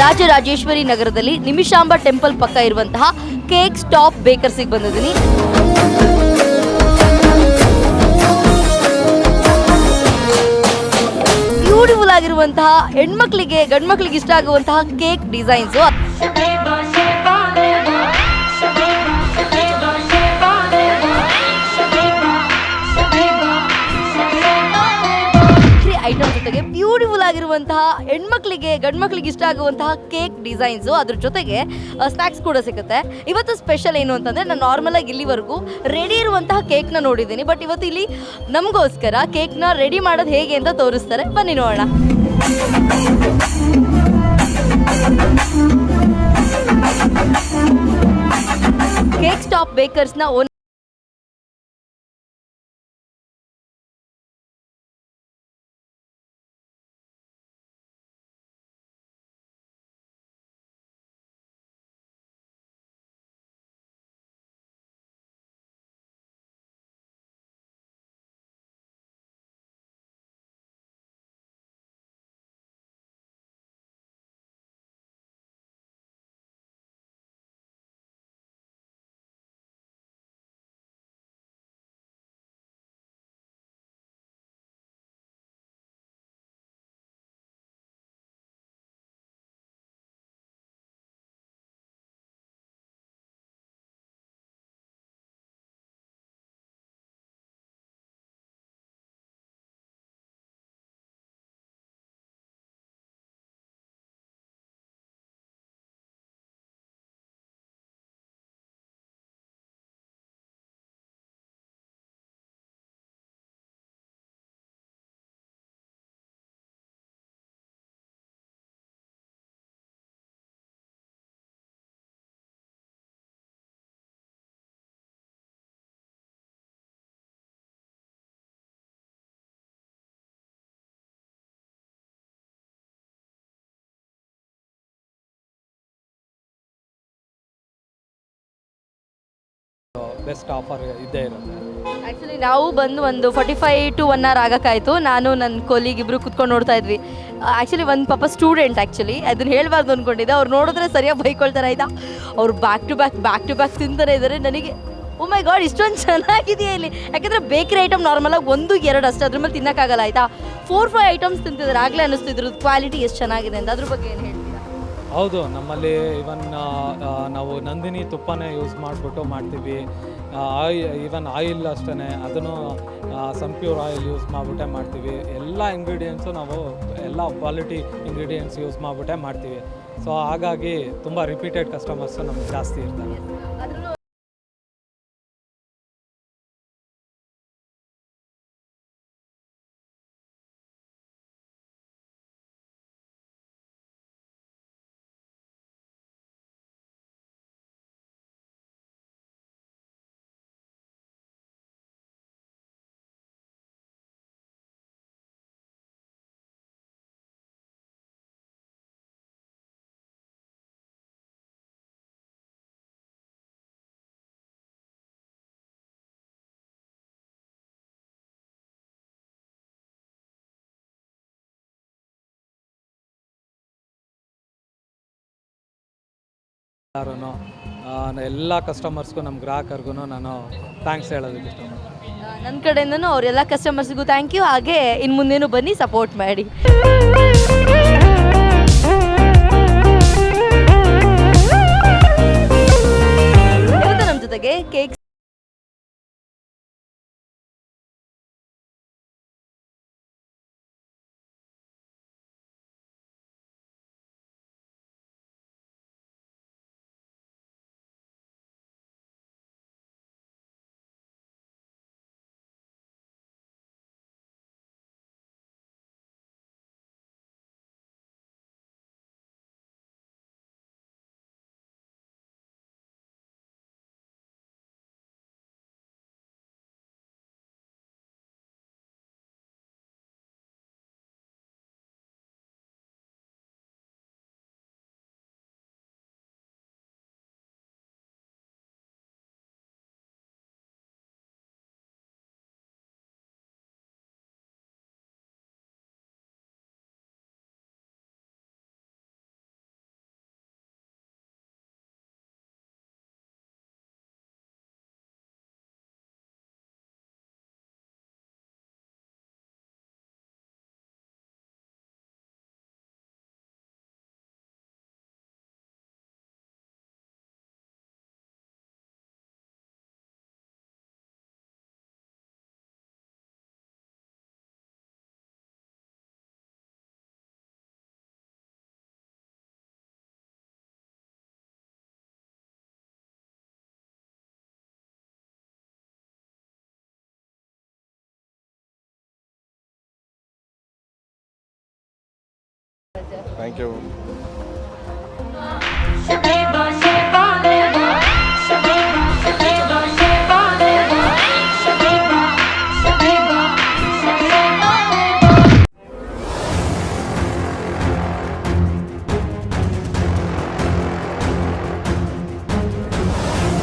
ರಾಜರಾಜೇಶ್ವರಿ ನಗರದಲ್ಲಿ ನಿಮಿಷಾಂಬ ಟೆಂಪಲ್ ಪಕ್ಕ ಇರುವಂತಹ ಕೇಕ್ ಸ್ಟಾಪ್ ಬೇಕರ್ಸಿಗೆ ಬಂದಿದ್ದೀನಿ. ಬ್ಯೂಟಿಫುಲ್ ಆಗಿರುವಂತಹ ಹೆಣ್ಮಕ್ಳಿಗೆ ಗಂಡ್ಮಕ್ಳಿಗೆ ಇಷ್ಟ ಆಗುವಂತಹ ಕೇಕ್ ಡಿಸೈನ್ಸು. ಐಟಮ್ ಜೊತೆಗೆ ಬ್ಯೂಟಿಫುಲ್ ಆಗಿರುವಂತಹ ಹೆಣ್ಮಕ್ಳಿಗೆ ಗಂಡ್ಮಕ್ಳಿಗೆ ಇಷ್ಟ ಆಗುವಂತಹ ಕೇಕ್ ಡಿಸೈನ್ಸು, ಅದ್ರ ಜೊತೆಗೆ ಸ್ನ್ಯಾಕ್ಸ್ ಕೂಡ ಸಿಗುತ್ತೆ. ಇವತ್ತು ಸ್ಪೆಷಲ್ ಏನು ಅಂತಂದರೆ, ನಾನು ನಾರ್ಮಲ್ ಆಗಿ ಇಲ್ಲಿವರೆಗೂ ರೆಡಿ ಇರುವಂತಹ ಕೇಕ್ನ ನೋಡಿದ್ದೀನಿ, ಬಟ್ ಇವತ್ತು ಇಲ್ಲಿ ನಮಗೋಸ್ಕರ ಕೇಕ್ನ ರೆಡಿ ಮಾಡೋದು ಹೇಗೆ ಅಂತ ತೋರಿಸ್ತಾರೆ. ಬನ್ನಿ ನೋಡೋಣ. ಕೇಕ್ ಸ್ಟಾಪ್ ಬೇಕರ್ಸ್ನ ಬೆಸ್ಟ್ ಆಫರ್ ಇದ್ದೇ ಇರುತ್ತೆ. ಆ್ಯಕ್ಚುಲಿ ನಾವು ಬಂದು ಒಂದು 45 to 1 hour ಆಗೋಕ್ಕಾಯಿತು. ನಾನು ನನ್ನ ಕೊಲೀಗ್ ಇಬ್ಬರು ಕುತ್ಕೊಂಡು ನೋಡ್ತಾ ಇದ್ವಿ. ಆ್ಯಕ್ಚುಲಿ ಒಂದು ಪಾಪ ಸ್ಟೂಡೆಂಟ್, ಆ್ಯಕ್ಚುಲಿ ಅದನ್ನು ಹೇಳಬಾರ್ದು ಅಂದ್ಕೊಂಡಿದ್ದೆ. ಅವ್ರು ನೋಡಿದ್ರೆ ಸರಿಯಾಗಿ ಬೈಕೊಳ್ತಾರೆ ಆಯಿತಾ. ಅವ್ರು ಬ್ಯಾಕ್ ಟು ಬ್ಯಾಕ್ ತಿಂತಾನೆ ಇದ್ದಾರೆ. ನನಗೆ ಓ ಮೈ ಗಾಡ್, ಇಷ್ಟೊಂದು ಚೆನ್ನಾಗಿದೆಯಾ ಇಲ್ಲಿ. ಯಾಕೆಂದರೆ ಬೇಕ್ರಿ ಐಟಮ್ ನಾರ್ಮಲಾಗಿ 1-2 ಅಷ್ಟೇ, ಅದ್ರ ಮೇಲೆ ತಿನ್ನೋಕ್ಕಾಗಲ್ಲ ಆಯಿತಾ. 4-5 ಐಟಮ್ಸ್ ತಿಂತಿದ್ದಾರೆ. ಆಗಲೇ ಅನ್ನಿಸ್ತು ಇದ್ರದ್ದು ಕ್ವಾಲಿಟಿ ಎಷ್ಟು ಚೆನ್ನಾಗಿದೆ ಅಂತ. ಅದ್ರ ಬಗ್ಗೆ ಏನು ಹೇಳ್ತೀರಾ? ಹೌದು, ನಮ್ಮಲ್ಲಿ ಇವನ್ ನಾವು ನಂದಿನಿ ತುಪ್ಪನೇ ಯೂಸ್ ಮಾಡಿಬಿಟ್ಟು ಮಾಡ್ತೀವಿ. ಈವನ್ ಆಯಿಲ್ ಅಷ್ಟೇ, ಅದನ್ನು ಸನ್ಪ್ಯೂರ್ ಆಯಿಲ್ ಯೂಸ್ ಮಾಡಿಬಿಟ್ಟೆ ಮಾಡ್ತೀವಿ. ಎಲ್ಲ ಇಂಗ್ರೀಡಿಯೆಂಟ್ಸು ನಾವು ಎಲ್ಲ ಕ್ವಾಲಿಟಿ ಇಂಗ್ರೀಡಿಯೆಂಟ್ಸ್ ಯೂಸ್ ಮಾಡಿಬಿಟ್ಟೆ ಮಾಡ್ತೀವಿ. ಸೊ ಹಾಗಾಗಿ ತುಂಬ ರಿಪೀಟೆಡ್ ಕಸ್ಟಮರ್ಸು ನಮ್ಗೆ ಜಾಸ್ತಿ ಇರ್ತಾರೆ. ಎಲ್ಲ ಕಸ್ಟಮರ್ಸ್ಗೂ, ನಮ್ಮ ಗ್ರಾಹಕರಿಗೂ ನಾನು ಥ್ಯಾಂಕ್ಸ್ ಹೇಳೋದಕ್ಕೆ ಇಷ್ಟಪಡ್ತೀನಿ. ನನ್ನ ಕಡೆಯಿಂದನೂ ಅವರೆಲ್ಲ ಕಸ್ಟಮರ್ಸ್ಗೂ ಥ್ಯಾಂಕ್ ಯು. ಹಾಗೆ ಇನ್ನು ಮುಂದೇನು ಬನ್ನಿ, ಸಪೋರ್ಟ್ ಮಾಡಿ. ಇವತ್ತು ನಮ್ಮ ಜೊತೆಗೆ ಕೇಕ್ ಥ್ಯಾಂಕ್ ಯು.